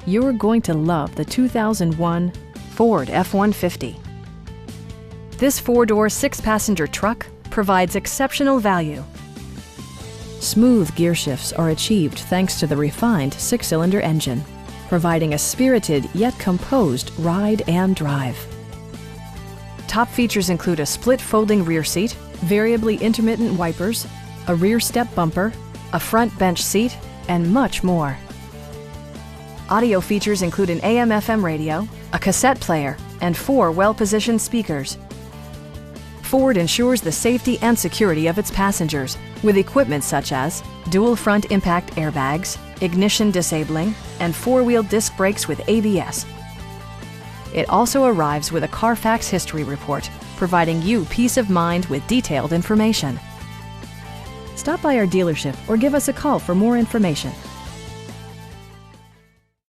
You're going to love the 2001 Ford F-150. This four-door, six-passenger truck provides exceptional value. Smooth gear shifts are achieved thanks to the refined six-cylinder engine, providing a spirited yet composed ride and drive. Top features include a split folding rear seat, variably intermittent wipers, a rear step bumper, a front bench seat, and much more. Audio features include an AM/FM radio, a cassette player, and 4 well-positioned speakers. Ford ensures the safety and security of its passengers with equipment such as dual front impact airbags, ignition disabling, and 4-wheel disc brakes with ABS. It also arrives with a Carfax history report, providing you peace of mind with detailed information. Stop by our dealership or give us a call for more information.